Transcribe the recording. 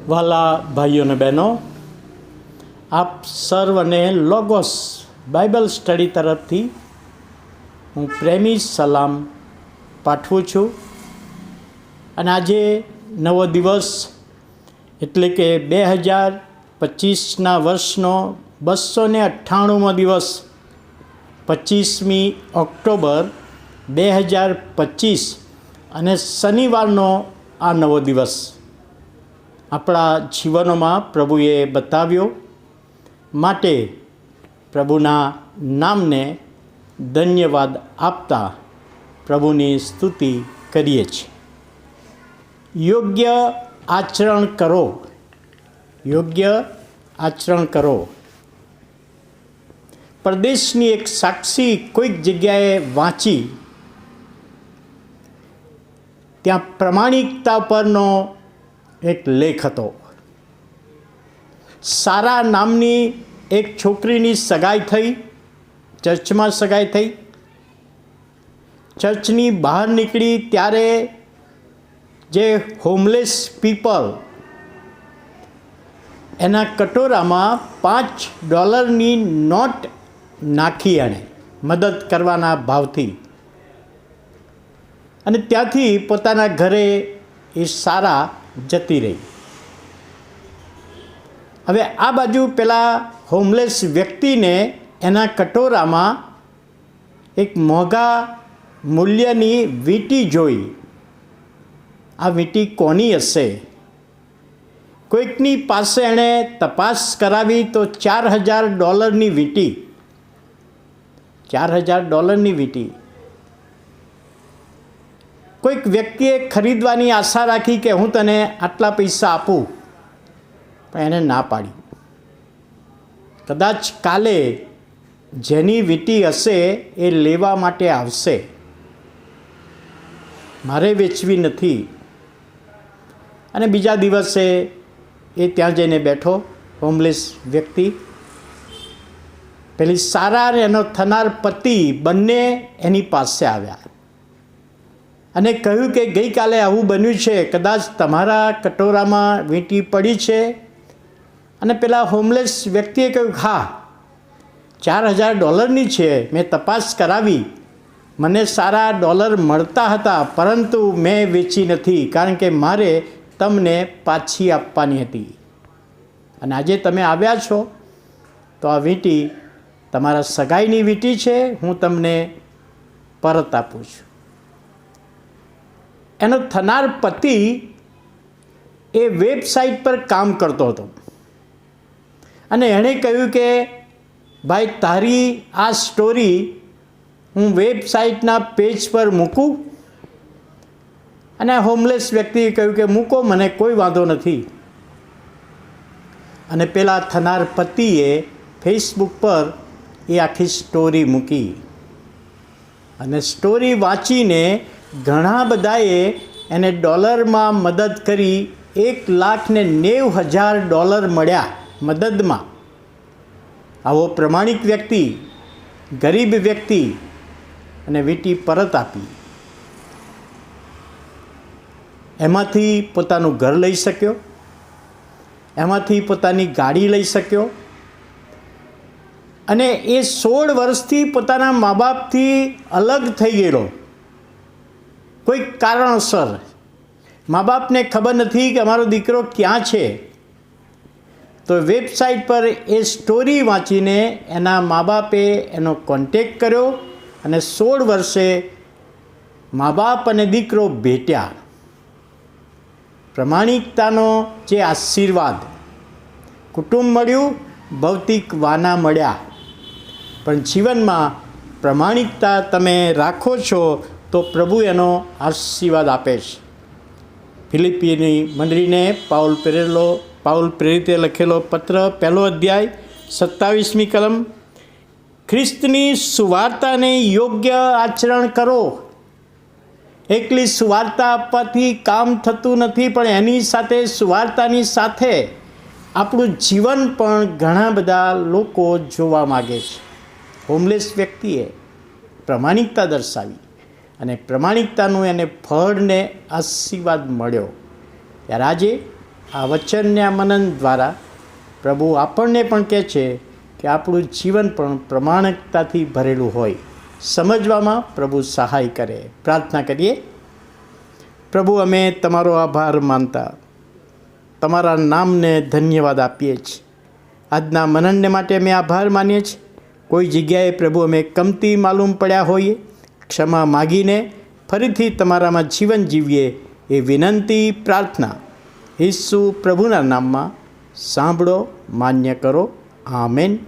વાલા ભાઈઓ અને બહેનો, આપ સર્વને લોગોસ બાઇબલ સ્ટડી તરફથી હું પ્રેમી સલામ પાઠવું છું. અને આજે નવો દિવસ એટલે કે 2025ના વર્ષનો 298મો દિવસ, 25મી ઓક્ટોબર 2025 અને શનિવારનો આ નવો દિવસ આપણા જીવનોમાં પ્રભુએ બતાવ્યો. માટે પ્રભુના નામને ધન્યવાદ આપતા પ્રભુની સ્તુતિ કરીએ છીએ. યોગ્ય આચરણ કરો, યોગ્ય આચરણ કરો. પરદેશની એક સાક્ષી કોઈક જગ્યાએ વાંચી, ત્યાં પ્રમાણિકતા પરનો એક લેખ હતો. સારા નામની એક છોકરીની સગાઈ થઈ, ચર્ચમાં સગાઈ થઈ. ચર્ચની બહાર નીકળી ત્યારે જે હોમલેસ પીપલ એના કટોરામાં $5ની નોટ નાખી, એણે મદદ કરવાના ભાવથી, અને ત્યાંથી પોતાના ઘરે એ સારા જતી રહી. હવે આ બાજુ પેલા હોમલેસ વ્યક્તિને એના કટોરામાં એક મોંઘા મૂલ્યની વીંટી જોઈ. આ વીંટી કોની હશે? કોઈકની પાસે એણે તપાસ કરાવી તો $4,000ની વીંટી, $4,000ની વીંટી. કોઈક વ્યક્તિએ ખરીદવાની આશા રાખી કે હું તને આટલા પૈસા આપું, પણ એને ના પાડી. કદાચ કાલે જેની વીંટી હશે એ લેવા માટે આવશે, મારે વેચવી નથી. અને બીજા દિવસે એ ત્યાં જઈને બેઠો, હોમલેસ વ્યક્તિ. પેલી સારા અને એનો થનાર પતિ બંને એની પાસે આવ્યા અને કહ્યું કે ગઈકાલે આવું બન્યું છે, કદાચ તમારા કટોરામાં વીંટી પડી છે. અને પેલા હોમલેસ વ્યક્તિએ કહ્યું, હા, $4,000ની છે, મેં તપાસ કરાવી, મને સારા ડોલર મળતા હતા, પરંતુ મેં વેચી નથી, કારણ કે મારે તમને પાછી આપવાની હતી. અને આજે તમે આવ્યા છો તો આ વીંટી તમારા સગાઈની વીંટી છે, હું તમને પરત આપું છું. એનો થનાર પતિ એ વેબસાઇટ પર કામ કરતો હતો અને એણે કહ્યું કે ભાઈ, તારી આ સ્ટોરી હું વેબસાઇટના પેજ પર મૂકું? અને હોમલેસ વ્યક્તિએ કહ્યું કે મૂકો, મને કોઈ વાંધો નથી. અને પેલા થનાર પતિએ ફેસબુક પર એ આખી સ્ટોરી મૂકી. અને સ્ટોરી વાંચીને ઘણા બધાએ એને ડોલરમાં મદદ કરી. $1,90,000 મળ્યા મદદમાં. આવો પ્રમાણિક વ્યક્તિ, ગરીબ વ્યક્તિ, અને વીંટી પરત આપી. એમાંથી પોતાનું ઘર લઈ શક્યો, એમાંથી પોતાની ગાડી લઈ શક્યો. અને એ 16 વર્ષથી પોતાના મા બાપથી અલગ થઈ ગયેલો. કોઈક કારણસર મા બાપને ખબર નથી કે અમારો દીકરો ક્યાં છે. તો વેબસાઇટ પર એ સ્ટોરી વાંચીને એના મા બાપે એનો કોન્ટેક કર્યો અને 16 વર્ષે મા બાપ અને દીકરો ભેટ્યા. પ્રમાણિકતાનો જે આશીર્વાદ, કુટુંબ મળ્યું, ભૌતિક વાના મળ્યા, પણ જીવનમાં પ્રમાણિકતા તમે રાખો છો તો પ્રભુ એનો આશીર્વાદ આપે છે. ફિલિપીની મંડળીને પાઉલ પ્રેરિતે લખેલો પત્ર, 1 અધ્યાય 27મી કલમ. ખ્રિસ્તની સુવાર્તાને યોગ્ય આચરણ કરો. એકલી સુવાર્તા આપવાથી કામ થતું નથી, પણ એની સાથે, સુવાર્તાની સાથે આપણું જીવન પણ ઘણા બધા લોકો જોવા માગે છે. હોમલેસ વ્યક્તિએ પ્રમાણિકતા દર્શાવી અને પ્રમાણિકતાનું એને ફળને આશીર્વાદ મળ્યો. ત્યારે આજે આ વચનને આ મનન દ્વારા પ્રભુ આપણને પણ કહે છે કે આપણું જીવન પણ પ્રમાણિકતાથી ભરેલું હોય. સમજવામાં પ્રભુ સહાય કરે. પ્રાર્થના કરીએ. પ્રભુ, અમે તમારો આભાર માનતા તમારા નામને ધન્યવાદ આપીએ છીએ. આજના મનનને માટે અમે આભાર માનીએ છીએ. કોઈ જગ્યાએ પ્રભુ અમે કમતી માલુમ પડ્યા હોઈએ, ક્ષમા માગીને ફરીથી તમારામાં જીવન જીવીએ એ વિનંતી પ્રાર્થના ઈસુ પ્રભુના નામમાં સાંભળો, માન્ય કરો. આમેન.